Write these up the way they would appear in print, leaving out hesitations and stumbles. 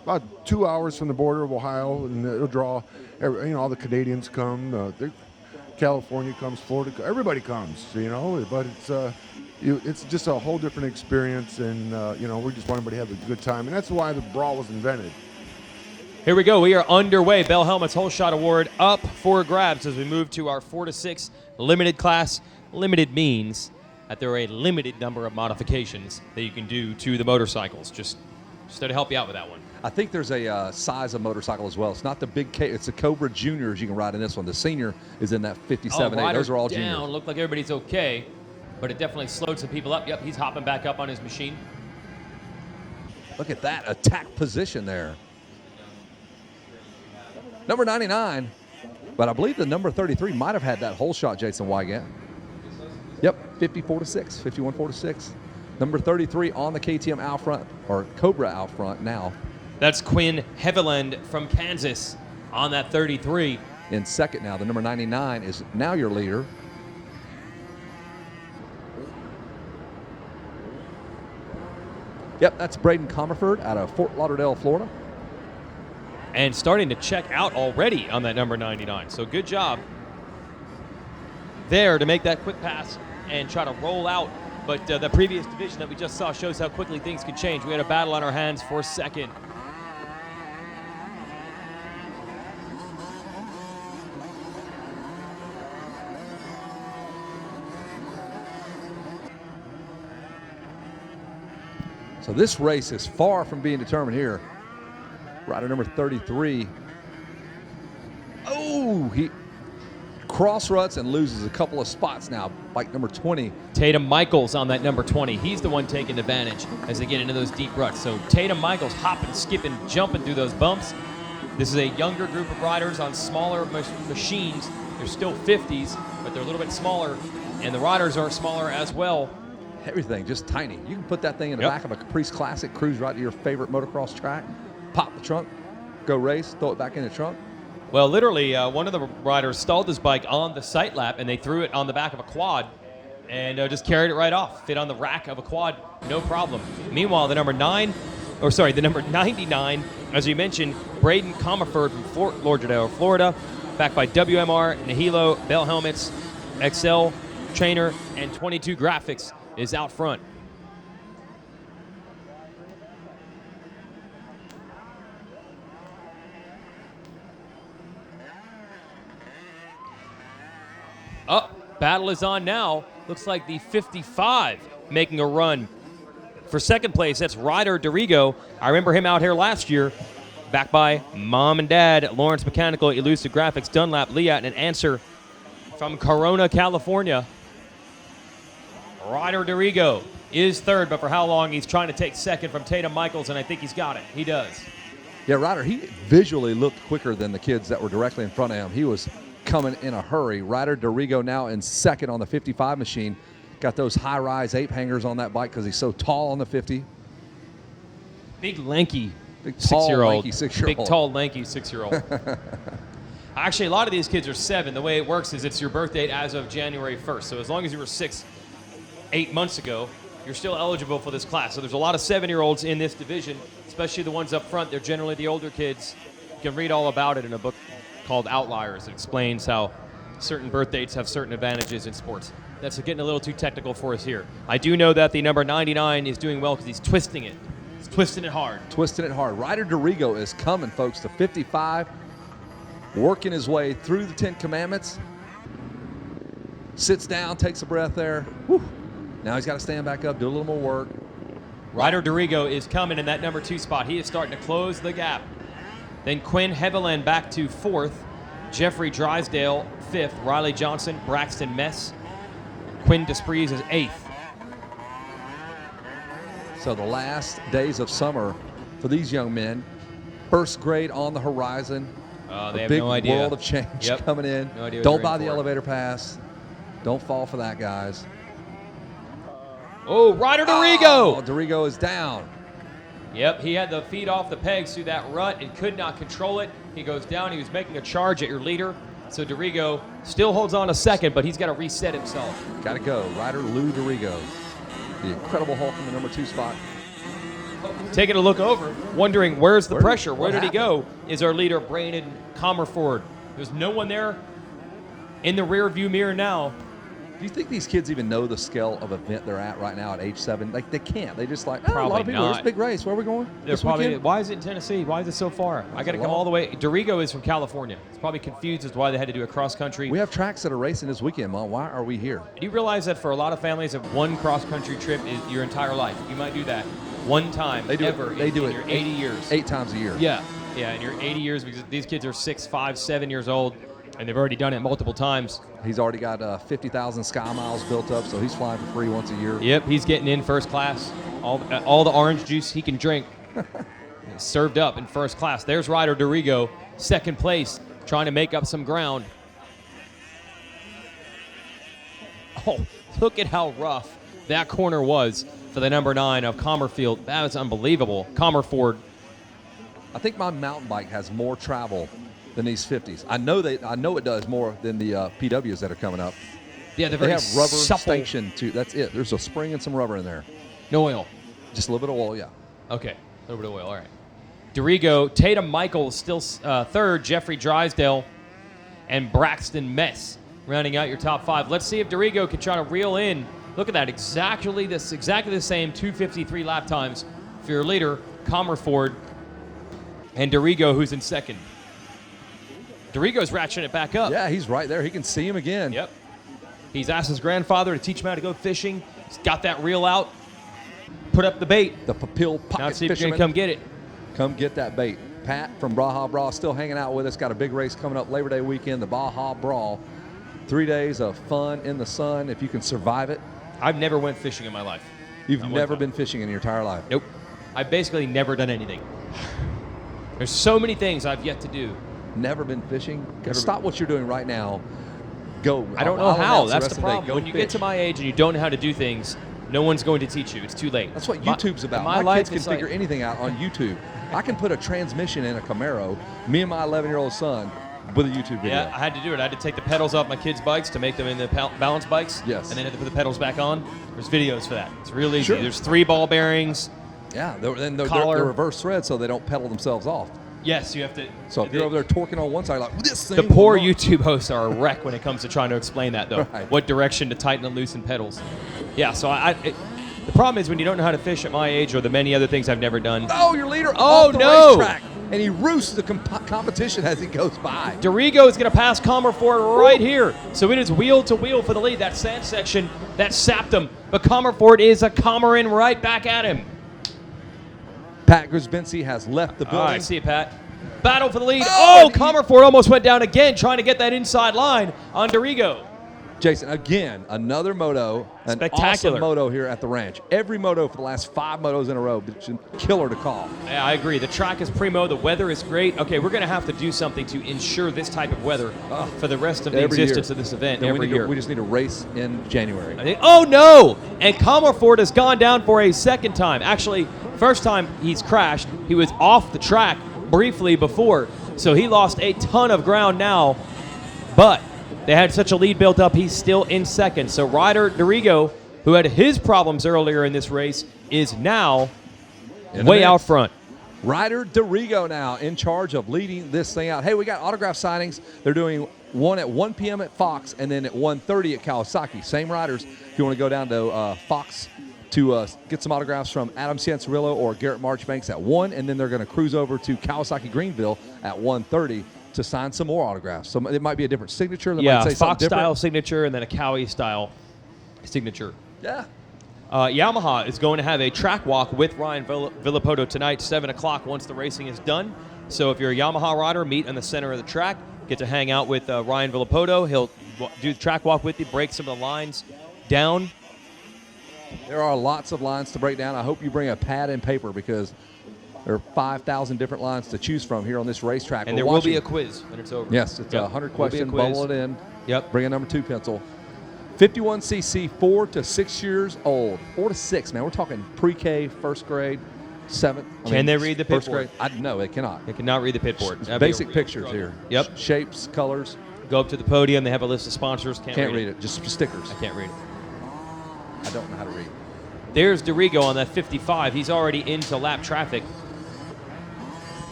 about 2 hours from the border of Ohio, and it'll draw, all the Canadians come, California comes, Florida, everybody comes, but it's just a whole different experience, and, we just want everybody to have a good time, and that's why the brawl was invented. Here we go. We are underway. Bell Helmets Whole Shot Award up for grabs as we move to our 4 to 6 limited class. Limited means that there are a limited number of modifications that you can do to the motorcycles. Just to help you out with that one. I think there's a size of motorcycle as well. It's not the big it's the Cobra Juniors you can ride in this one. The Senior is in that 57A. Those are all down. juniors. Looked like everybody's okay, but it definitely slowed some people up. Yep, he's hopping back up on his machine. Look at that attack position there. Number 99, but I believe the number 33 might have had that whole shot, Jason Wygant. Yep, 54-6, 51-46. Number 33 on the KTM out front, or Cobra out front now. That's Quinn Heveland from Kansas on that 33. In second now, the number 99 is now your leader. Yep, that's Braden Comerford out of Fort Lauderdale, Florida. And starting to check out already on that number 99. So good job there to make that quick pass and try to roll out. But the previous division that we just saw shows how quickly things can change. We had a battle on our hands for second. So this race is far from being determined here. Rider number 33. Oh, he cross ruts and loses a couple of spots now. Bike number 20. Tatum Michaels on that number 20. He's the one taking advantage as they get into those deep ruts. So Tatum Michaels hopping, skipping, jumping through those bumps. This is a younger group of riders on smaller machines. They're still 50s, but they're a little bit smaller, and the riders are smaller as well. Everything just tiny. You can put that thing in the back of a Caprice Classic, cruise right to your favorite motocross track, pop the trunk, go race, throw it back in the trunk. Well, literally, one of the riders stalled his bike on the sight lap, and they threw it on the back of a quad and just carried it right off. Fit on the rack of a quad, no problem. Meanwhile, the number 99, as you mentioned, Braden Comerford from Fort Lauderdale, Florida, backed by WMR, Nihilo, Bell Helmets, XL, Trainer, and 22 Graphics, is out front. Battle is on now. Looks like the 55 making a run. For second place, that's Ryder Dorigo. I remember him out here last year, backed by Mom and Dad, Lawrence Mechanical, Elusive Graphics, Dunlap, Liat, and Answer from Corona, California. Ryder Dorigo is third, but for how long? He's trying to take second from Tatum Michaels, and I think he's got it. He does. Yeah, Ryder, he visually looked quicker than the kids that were directly in front of him. He was coming in a hurry. Ryder Dorigo now in second on the 55 machine. Got those high-rise ape hangers on that bike because he's so tall on the 50. Big, lanky, big, tall, 6-year-old. lanky 6-year-old. Big, tall, lanky 6-year-old. Actually, a lot of these kids are 7. The way it works is it's your birth date as of January 1st. So as long as you were 8 months ago, you're still eligible for this class. So there's a lot of 7-year-olds in this division, especially the ones up front. They're generally the older kids. You can read all about it in a book called Outliers. It explains how certain birth dates have certain advantages in sports. That's getting a little too technical for us here. I do know that the number 99 is doing well because he's twisting it. He's twisting it hard. Twisting it hard. Ryder Dorigo is coming, folks, to 55, working his way through the 10 Commandments. Sits down, takes a breath there. Whew. Now he's got to stand back up, do a little more work. Ryder Dorigo is coming in that number 2 spot. He is starting to close the gap. Then Quinn Heveland back to 4th. Jeffrey Drysdale 5th. Riley Johnson, Braxton Mess. Quinn Despres is 8th. So the last days of summer for these young men. First grade on the horizon. They have big no idea. world of change coming in. No idea what Don't they're buy in the for. elevator pass. Don't fall for that, guys. Oh, Ryder Dorigo! Oh, Dorigo is down. Yep, he had the feet off the pegs through that rut and could not control it. He goes down. He was making a charge at your leader. So Dorigo still holds on a second, but he's got to reset himself. Got to go. Ryder Lou Dorigo. The Incredible Hulk in the number 2 spot. taking a look over, wondering where's the pressure? Where did he go? Is our leader Brandon Comerford. There's no one there in the rear view mirror now. Do you think these kids even know the scale of event they're at right now at age 7? Like, they can't. They just like, a lot Probably of people. not. There's a big race. Where are we going? They're this probably. weekend? Why is it in Tennessee? Why is it so far? I got to come all the way. Dorigo is from California. It's probably confused as to why they had to do a cross country. We have tracks that are racing this weekend, Mom. Why are we here? Do you realize that for a lot of families, that one cross country trip is your entire life? You might do that one time They do ever it. They do in it your 80 years. 8 times a year. Yeah, in your 80 years, because these kids are 6, 5, 7 years old, and they've already done it multiple times. He's already got 50,000 sky miles built up, so he's flying for free once a year. Yep, he's getting in first class. All the orange juice he can drink is served up in first class. There's Ryder Dorigo, second place, trying to make up some ground. Oh, look at how rough that corner was for the number 9 of Comerfield. That was unbelievable. Comerford. I think my mountain bike has more travel than these 50s. I know it does more than the PWs that are coming up. Yeah, They very have rubber supple. station too. That's it. There's a spring and some rubber in there. No oil. Just a little bit of oil, yeah. Okay, a little bit of oil, all right. Dorigo, Tatum Michael still third, Jeffrey Drysdale, and Braxton Mess rounding out your top 5. Let's see if Dorigo can try to reel in. Look at that, exactly the same 2:53 lap times for your leader, Comerford, and Dorigo, who's in second. Dorigo's ratcheting it back up. Yeah, he's right there. He can see him again. Yep. He's asked his grandfather to teach him how to go fishing. He's got that reel out, put up the bait. The Papil Pocket Now see if you Fisherman. can come get it. Come get that bait. Pat from Baja Brawl still hanging out with us. Got a big race coming up Labor Day weekend, the Baja Brawl. 3 days of fun in the sun if you can survive it. I've never went fishing in my life. You've Not one never time. been fishing in your entire life. Nope. I've basically never done anything. There's so many things I've yet to do. Never been fishing? Stop what you're doing right now. Go. I don't know I'll how. announce That's rest the of day. problem. Go When you get fish. to my age and you don't know how to do things, no one's going to teach you. It's too late. That's what My- YouTube's about. My My life kids can is like- figure anything out on YouTube. I can put a transmission in a Camaro, me and my 11-year-old son, with a YouTube video. Yeah, I had to do it. I had to take the pedals off my kids' bikes to make them into balance bikes. Yes. And then I had to put the pedals back on. There's videos for that. It's real easy. Sure. There's 3 ball bearings. Yeah, they're Collar. reverse thread so they don't pedal themselves off. Yes, you have to. So if you're over there torquing on one side, like, this thing The will poor run. YouTube hosts are a wreck when it comes to trying to explain that, though. Right. What direction to tighten and loosen pedals. Yeah, so the problem is when you don't know how to fish at my age or the many other things I've never done. Oh, your leader Oh, off the no. racetrack. And he roosts the competition as he goes by. Dorigo is going to pass Comerford right here. So it is wheel to wheel for the lead. That sand section, that sapped him. But Comerford is a comering right back at him. Pat Grzbinski has left the building. All right, see you, Pat. Battle for the lead. Oh, Oh, and he- Comerford almost went down again trying to get that inside line on Dorigo. Jason, again, another moto, an Spectacular. awesome moto here at the ranch. Every moto for the last 5 motos in a row, it's a killer to call. Yeah, I agree. The track is primo. The weather is great. Okay, we're going to have to do something to ensure this type of weather for the rest of the Every existence year. of this event Then every year. we just need a race in January. Oh, no! And Comerford has gone down for a second time. Actually, first time he's crashed. He was off the track briefly before, so he lost a ton of ground now. But they had such a lead built up, he's still in second. So Ryder Dorigo, who had his problems earlier in this race, is now In the way mix. out front. Ryder Dorigo now in charge of leading this thing out. Hey, we got autograph signings. They're doing one at 1 p.m. at Fox and then at 1:30 at Kawasaki. Same riders. If you want to go down to Fox to get some autographs from Adam Cianciarillo or Garrett Marchbanks at 1, and then they're going to cruise over to Kawasaki Greenville at 1:30 to sign some more autographs. So it might be a different signature. They Yeah, might say something Fox style different. signature and then a Cowie style signature. Yeah. Yamaha is going to have a track walk with Ryan Villapoto tonight, 7 o'clock once the racing is done. So if you're a Yamaha rider, meet in the center of the track, get to hang out with Ryan Villapoto. He'll do the track walk with you, break some of the lines down. There are lots of lines to break down. I hope you bring a pad and paper because there are 5,000 different lines to choose from here on this racetrack. And We're there will be watching- a quiz when it's over. Yes, it's Yep, 100 will be a question, quiz. bubble it in. Yep. Bring a number 2 pencil. 51cc, 4 to 6 years old. 4 to 6, man. We're talking pre-K, first grade, 7th. Can they read the pit first board? grade? No, they cannot. You cannot read the pit board. It's That'd be a basic real pictures struggle. here. Yep. Shapes, colors. Go up to the podium. They have a list of sponsors. Can't read it. Just stickers. I can't read it. I don't know how to read. There's DeRigo on that 55. He's already into lap traffic.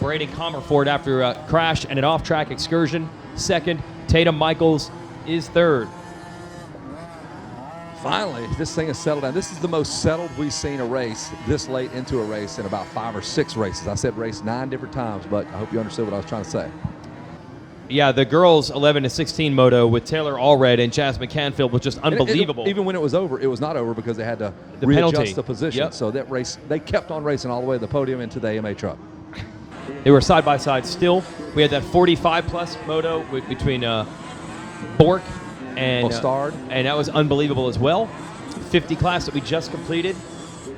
Braden Comerford after a crash and an off-track excursion. Second. Tatum Michaels is third. Finally, this thing is settled down. This is the most settled we've seen a race this late into a race in about 5 or 6 races. I said race 9 different times, but I hope you understood what I was trying to say. Yeah, the girls 11 to 16 moto with Taylor Allred and Jasmine Canfield was just unbelievable. Even when it was over, it was not over because they had to The readjust penalty. the position. Yep. So that race, they kept on racing all the way to the podium into the AMA truck. They were side by side still. We had that 45 plus moto between Bork and Mostard. And that was unbelievable as well. 50 class that we just completed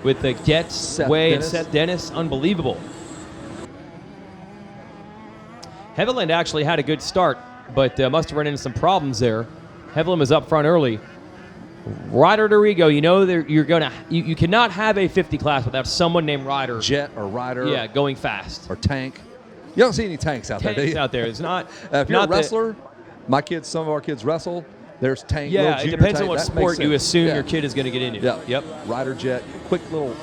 with the Getz, Seth Way, Dennis. and Seth Dennis. Unbelievable. Heavenland actually had a good start, but must have run into some problems there. Heavenland was up front early. Ryder DeRigo, you know you cannot have a 50 class without someone named Ryder. Jet or Ryder. Yeah, going fast. Or tank. You don't see any tanks out there, do Tanks you? out there. It's not. If you're a not the- wresler, some of our kids wrestle. There's tank. Yeah, little it junior depends tank, on what that makes sport you sense. assume Yeah. your kid is going to get into. Yeah. Yep. Ryder Jet, quick little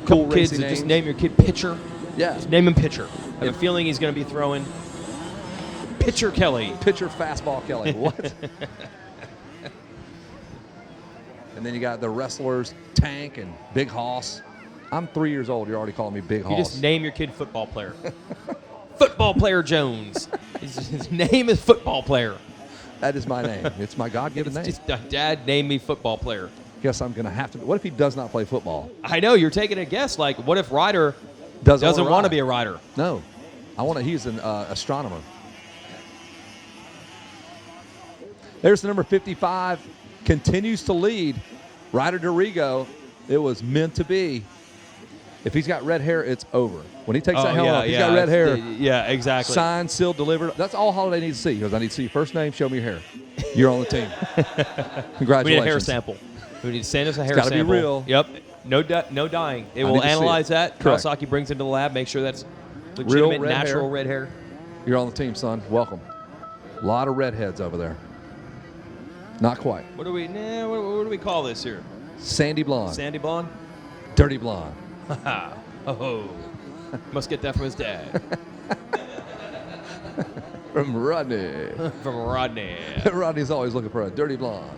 Couple cool kids racing that just names. name your kid Pitcher. Yeah. Just name him Pitcher. I have a feeling he's going to be throwing Pitcher Kelly. Pitcher fastball Kelly. What? And then you got the wrestlers, Tank and Big Hoss. I'm 3 years old. You're already calling me Big You Hoss. just name your kid football player. Football player Jones. His name is football player. That is my name. It's my God-given name. Just, Dad, name me football player. Guess I'm going to have to. What if he does not play football? I know, you're taking a guess. Like, what if Ryder Doesn't doesn't want to ride? be a rider? No. He's an astronomer. There's the number 55. Continues to lead. Ryder DeRigo, it was meant to be. If he's got red hair, it's over. When he takes that helmet off, he's got red hair. Yeah, exactly. Signed, sealed, delivered. That's all Holiday needs to see. He goes, I need to see your first name, show me your hair. You're on the team. Congratulations. We need a hair sample. We need to send us a hair gotta be sample. real. Yep. No dyeing. They I will need to see analyze it. that. Correct. Kawasaki brings it into the lab, make sure that's legitimate, red natural hair. red hair. You're on the team, son. Welcome. A lot of redheads over there. Not quite. What do we call this here? Sandy blonde. Sandy blonde? Dirty blonde. Oh. Must get that from his dad. From Rodney. From Rodney. Rodney's always looking for a dirty blonde.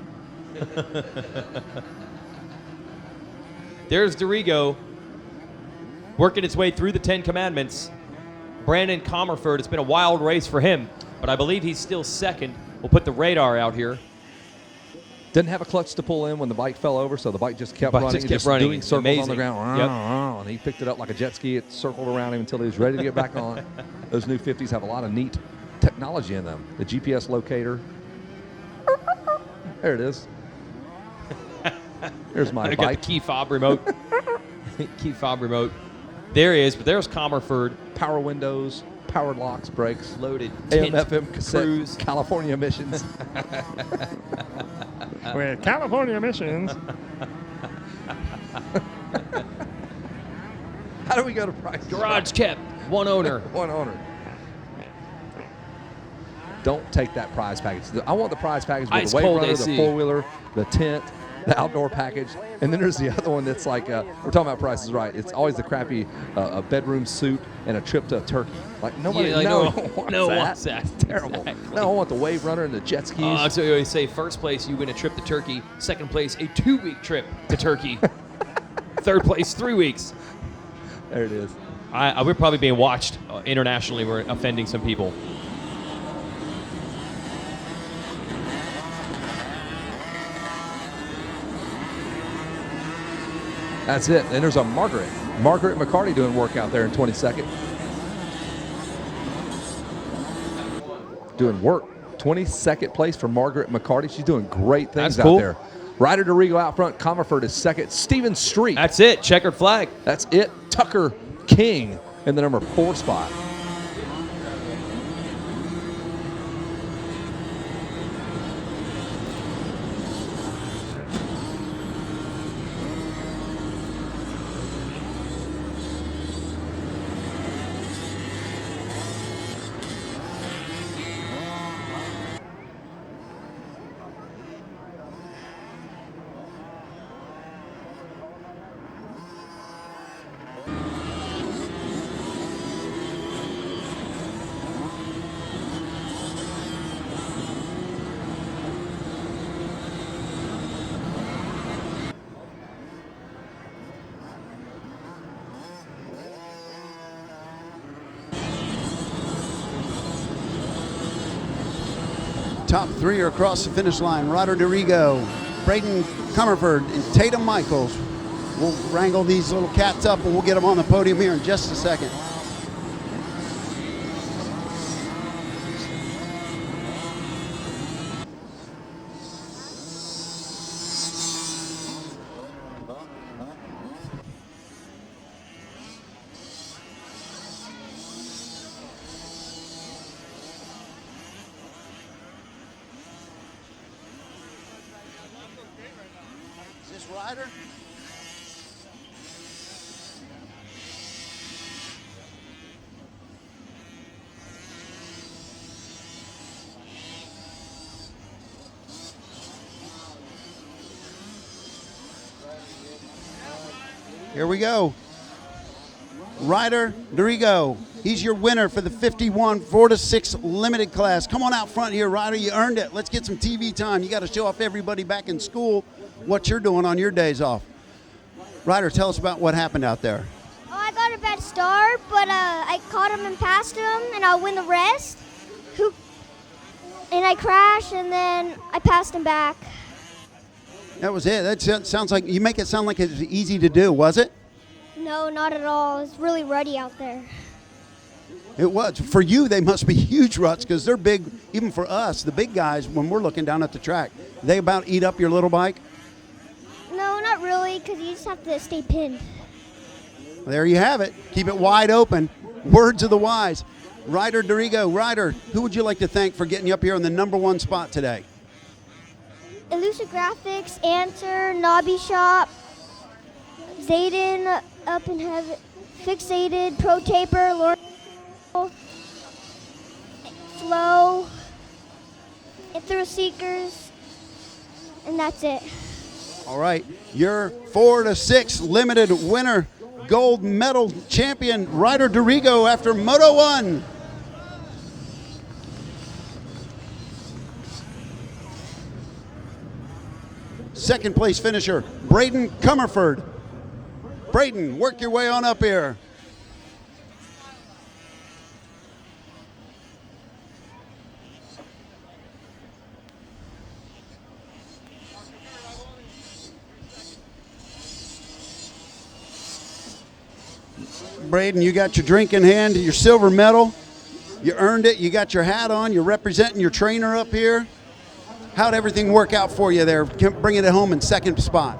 There's DeRigo working its way through the 10 Commandments. Brandon Comerford, it's been a wild race for him, but I believe he's still second. We'll put the radar out here. Didn't have a clutch to pull in when the bike fell over, so the bike just kept Bike running. just kept running. Doing circles on the Amazing. ground. Yep. And he picked it up like a jet ski. It circled around him until he was ready to get back on. Those new 50s have a lot of neat technology in them. The GPS locator. There it is. Here's my I got bike. the key fob remote. Key fob remote. There he is, but there's Comerford. Power windows, power locks, brakes, Loaded. AM, Tint, FM, cassette, cruise. California emissions. With California emissions. How do we go to price? Garage kept. One owner. One owner. Don't take that prize package. I want the prize package with Ice the wave cold runner, AC. the four-wheeler, the tent, the outdoor package, and then there's the other one that's like, we're talking about Price is Right. It's always the crappy a bedroom suit and a trip to Turkey. Like nobody, Yeah, like, no, no one wants no one that. wants that. It's terrible. Exactly. No, I want the wave runner and the jet skis. So you always say first place, you win a trip to Turkey. Second place, a 2-week trip to Turkey. Third place, 3 weeks. There it is. We're probably being watched internationally. We're offending some people. That's it. And there's a Margaret McCarty doing work out there in 22nd. Doing work. 22nd place for Margaret McCarty. She's doing great things That's cool. out there. Ryder DeRigo out front. Comerford is second. Steven Street. That's it. Checkered flag. That's it. Tucker King in the number 4 spot. top three are across the finish line. Ryder DeRigo, Braden Comerford, and Tatum Michaels. We'll wrangle these little cats up and we'll get them on the podium here in just a second. Is this Ryder? Here we go. Ryder DeRigo. He's your winner for the 51 4-6 limited class. Come on out front here, Ryder. You earned it. Let's get some TV time. You got to show off everybody back in school what you're doing on your days off. Ryder, tell us about what happened out there. Oh, I got a bad start, but I caught him and passed him, and I'll win the rest. And I crashed, and then I passed him back. That was it. That sounds like you make it sound like it's easy to do, was it? No, not at all. It's really ruddy out there. It was. For you, they must be huge ruts because they're big. Even for us, the big guys, when we're looking down at the track, they about eat up your little bike. No, not really, because you just have to stay pinned. There you have it. Keep it wide open. Words of the wise. Ryder DeRigo. Ryder, who would you like to thank for getting you up here in the #1 spot today? Elusive Graphics, Answer, Nobby Shop, Zayden, Up in Heaven, Fixated, Pro Taper, Loretta, Flow, and Thrill Seekers, and that's it. All right. Your 4-6 limited winner, gold medal champion, Ryder DeRigo after Moto 1. Second place finisher, Braden Comerford. Braden, work your way on up here. Braden, you got your drink in hand, your silver medal. You earned it. You got your hat on. You're representing your trainer up here. How'd everything work out for you there, bringing it home in second spot?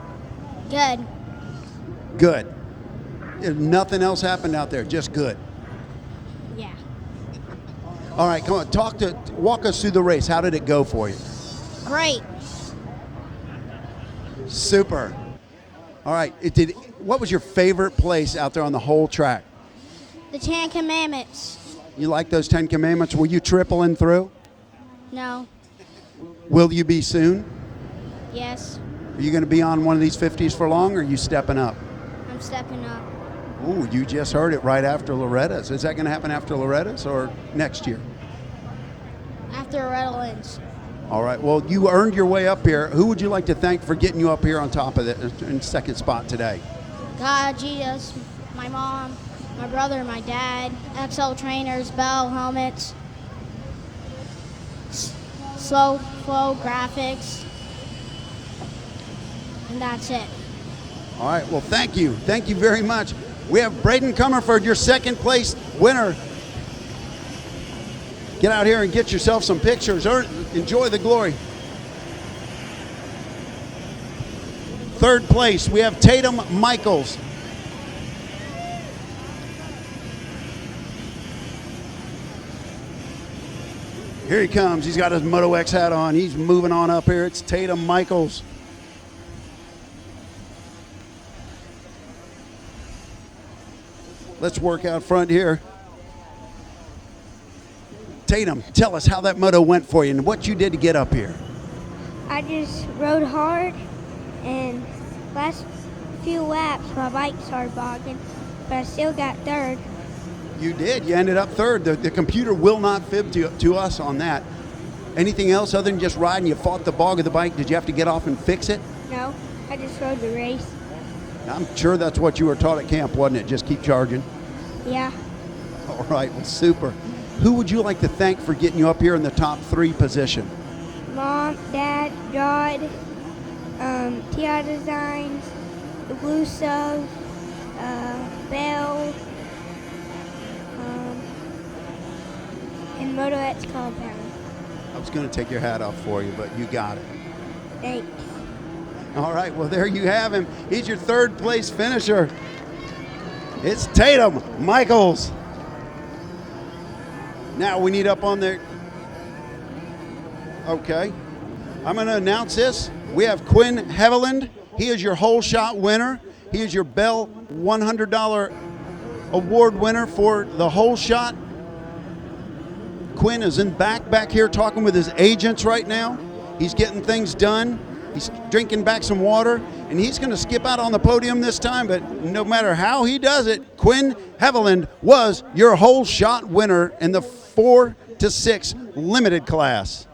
Good. Good. If nothing else happened out there, just good. Yeah. All right, come on, walk us through the race. How did it go for you? Great. Super. All right, what was your favorite place out there on the whole track? The 10 Commandments. You like those 10 Commandments? Were you tripling through? No. Will you be soon? Yes. Are you going to be on one of these 50s for long, or are you stepping up? I'm stepping up. Ooh, you just heard it right after Loretta's. Is that going to happen after Loretta's or next year? After Loretta Lynn's. All right, well, you earned your way up here. Who would you like to thank for getting you up here on top of it in second spot today? God, Jesus, my mom, my brother, my dad, XL trainers, Bell helmets, Slow Flow graphics, and that's it. All right, well, thank you. Thank you very much. We have Braden Comerford, your second place winner. Get out here and get yourself some pictures. Enjoy the glory. Third place, we have Tatum Michaels. Here he comes. He's got his Moto X hat on. He's moving on up here. It's Tatum Michaels. Let's work out front here. Tatum, tell us how that moto went for you and what you did to get up here. I just rode hard, and last few laps my bike started bogging, but I still got third. You did. You ended up third. The computer will not fib to us on that. Anything else other than just riding? You fought the bog of the bike. Did you have to get off and fix it? No, I just rode the race. I'm sure that's what you were taught at camp, wasn't it? Just keep charging. Yeah. All right, well, super. Who would you like to thank for getting you up here in the top 3 position? Mom, Dad, Rod, TR Designs, the Blue Sub, Bell, and Moto X Compound. I was going to take your hat off for you, but you got it. Thanks. All right, well, there you have him. He's your third place finisher. It's Tatum Michaels. Now we need up on there. Okay. I'm going to announce this. We have Quinn Heveland. He is your whole shot winner. He is your Bell $100 award winner for the whole shot. Quinn is in back here talking with his agents right now. He's getting things done. He's drinking back some water, and he's going to skip out on the podium this time, but no matter how he does it, Quinn Heveland was your whole shot winner in the 4 to 6 limited class.